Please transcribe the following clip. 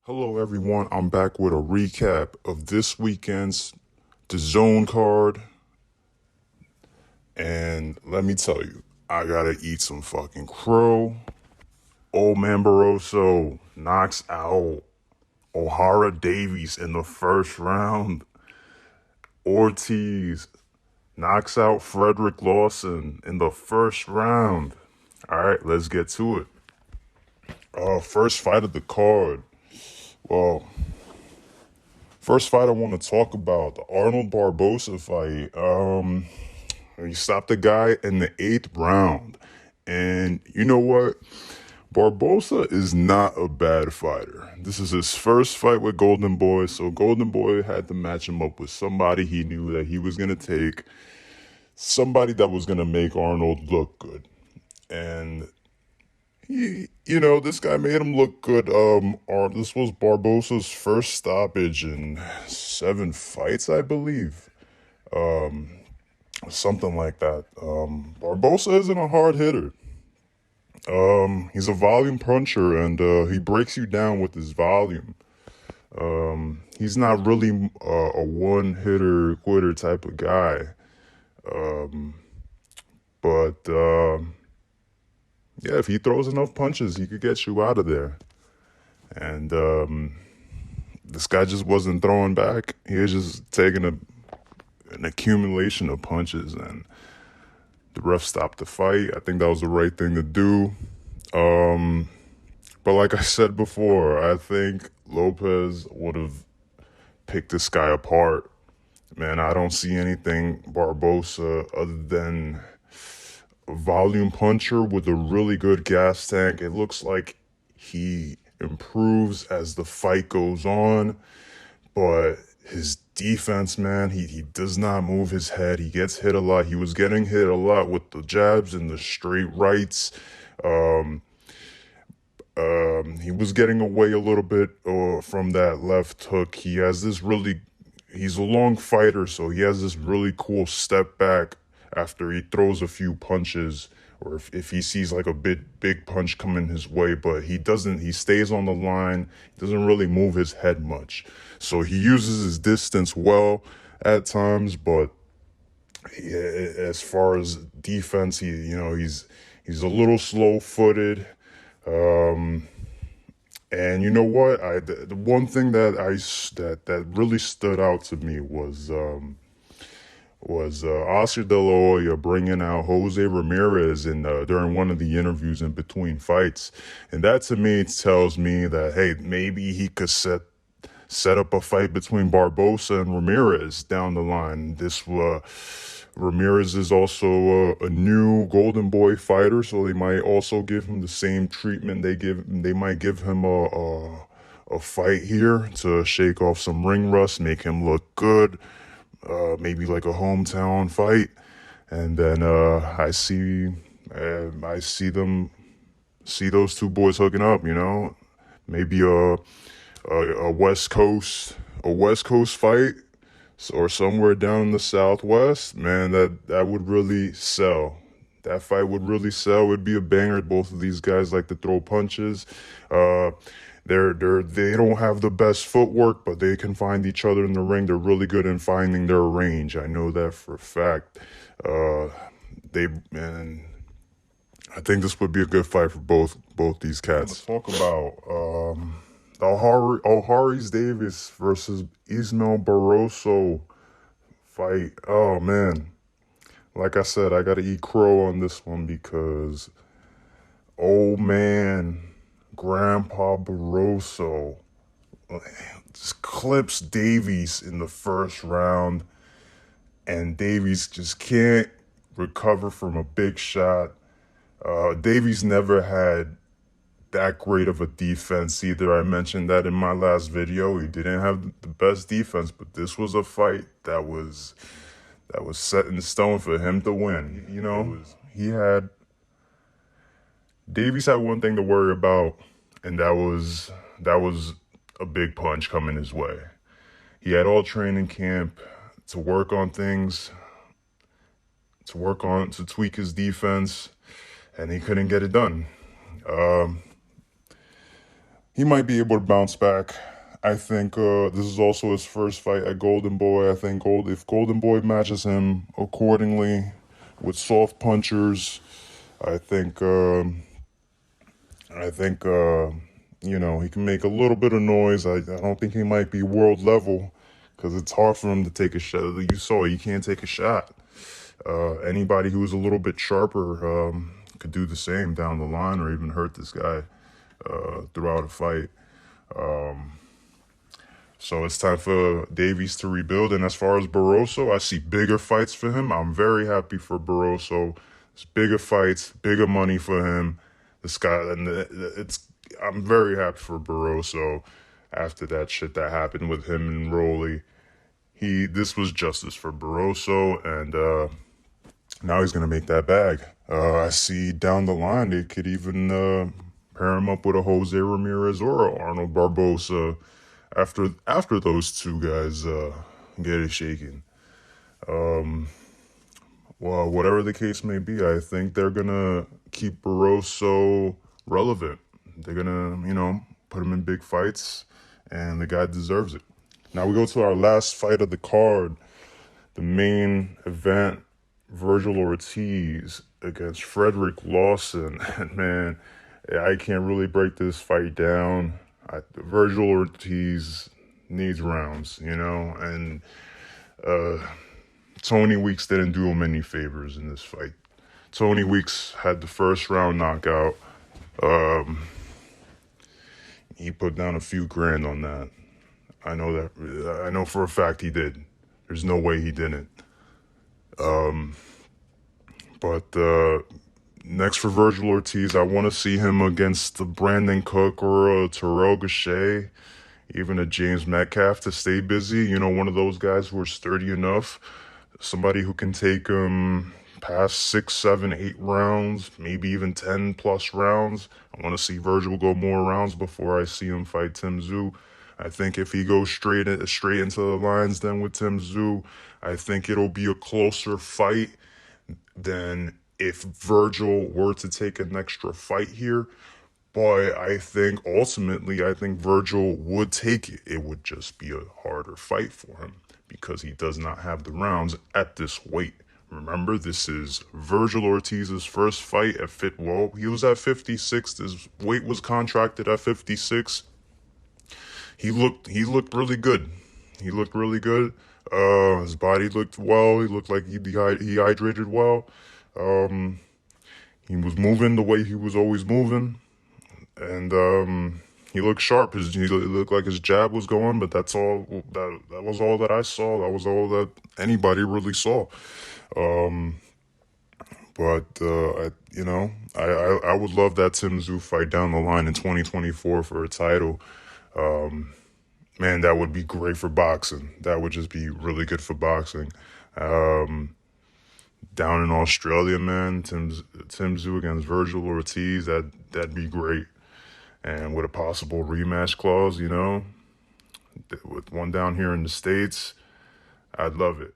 Hello, everyone. I'm back with a recap of this weekend's DAZN card. And let me tell you, I gotta eat some fucking crow. Old man Barroso knocks out O'Hara Davies in the first round. Ortiz knocks out Frederick Lawson in the first round. All right, let's get to it. First fight of the card. Well, first fight I want to talk about, the Arnold Barboza fight. He stopped the guy in the 8th round. And you know what? Barboza is not a bad fighter. This is his first fight with Golden Boy, so Golden Boy had to match him up with somebody he knew that he was going to take, somebody that was going to make Arnold look good. And this guy made him look good. This was Barboza's first stoppage in 7 fights, I believe. Something like that. Barboza isn't a hard hitter. He's a volume puncher, and he breaks you down with his volume. He's not really a one-hitter quitter type of guy. But yeah, if he throws enough punches, he could get you out of there. And this guy just wasn't throwing back. He was just taking an accumulation of punches, and the ref stopped the fight. I think that was the right thing to do. But like I said before, I think Lopez would have picked this guy apart. Man, I don't see anything Barboza other than a volume puncher with a really good gas tank. It looks like he improves as the fight goes on, but his defense, man, he does not move his head. He gets hit a lot. He was getting hit a lot with the jabs and the straight rights. He was getting away a little bit from that left hook. He's a long fighter, so he has this really cool step back after he throws a few punches, or if he sees like a big punch coming his way, but he stays on the line. He doesn't really move his head much. So he uses his distance well at times, but as far as defense, he's a little slow-footed. And you know what? The one thing that really stood out to me was Oscar De La Hoya bringing out Jose Ramirez during one of the interviews in between fights. And that to me tells me that, hey, maybe he could set up a fight between Barboza and Ramirez down the line. Ramirez is also a new Golden Boy fighter, so they might also give him the same treatment they might give him a fight here to shake off some ring rust, make him look good. Maybe like a hometown fight, and then I see those two boys hooking up. Maybe a West Coast fight, or somewhere down in the Southwest. Man, that would really sell. That fight would really sell. It would be a banger. Both of these guys like to throw punches. They don't have the best footwork, but they can find each other in the ring. They're really good in finding their range. I know that for a fact. I think this would be a good fight for both these cats. Let's talk about O'Hara's Davies versus Ismael Barroso fight. Oh man, like I said, I gotta eat crow on this one because old man Grandpa Barroso just clips Davies in the first round, and Davies just can't recover from a big shot. Davies never had that great of a defense either. I mentioned that in my last video. He didn't have the best defense, but this was a fight that was set in stone for him to win. Davies had one thing to worry about, and that was a big punch coming his way. He had all training camp to work on things, to tweak his defense, and he couldn't get it done. he might be able to bounce back. I think this is also his first fight at Golden Boy. I think if Golden Boy matches him accordingly with soft punchers, I think you know, he can make a little bit of noise. I don't think he might be world level because it's hard for him to take a shot. You saw he can't take a shot. Anybody who's a little bit sharper could do the same down the line or even hurt this guy throughout a fight. So it's time for Davies to rebuild. And as far as Barroso, I see bigger fights for him. I'm very happy for Barroso. It's bigger fights, bigger money for him. This guy, and I'm very happy for Barroso after that shit that happened with him and Rolly. This was justice for Barroso, and now he's gonna make that bag. I see down the line they could even pair him up with a Jose Ramirez or a Arnold Barboza after those two guys get it shaken. Well, whatever the case may be, I think they're gonna keep Barroso relevant. They're gonna, you know, put him in big fights, and the guy deserves it. Now we go to our last fight of the card, the main event, Vergil Ortiz against Frederick Lawson. And man, I can't really break this fight down. Vergil Ortiz needs rounds, you know, and Tony Weeks didn't do him any favors in this fight. Tony Weeks had the first round knockout. He put down a few grand on that. I know for a fact he did. There's no way he didn't. But next for Vergil Ortiz, I want to see him against the Brandon Cook or a Terrell Gausha, even a James Metcalf to stay busy. You know, one of those guys who are sturdy enough. Somebody who can take him past 6, 7, 8 rounds, maybe even 10 plus rounds. I want to see Vergil go more rounds before I see him fight Tim Tszyu. I think if he goes straight into the lines then with Tim Tszyu, I think it'll be a closer fight than if Vergil were to take an extra fight here. But I think ultimately, Vergil would take it. It would just be a harder fight for him because he does not have the rounds at this weight. Remember, this is Vergil Ortiz's first fight at well, he was at 56. His weight was contracted at 56. He looked really good. He looked really good. His body looked well. He looked like he hydrated well. He was moving the way he was always moving. And he looked sharp. He looked like his jab was going, but that's all. That was all that I saw. That was all that anybody really saw. But I would love that Tim Tszyu fight down the line in 2024 for a title. Man, that would be great for boxing. That would just be really good for boxing. Down in Australia, man, Tim Tszyu against Vergil Ortiz, that'd be great. And with a possible rematch clause, you know, with one down here in the States, I'd love it.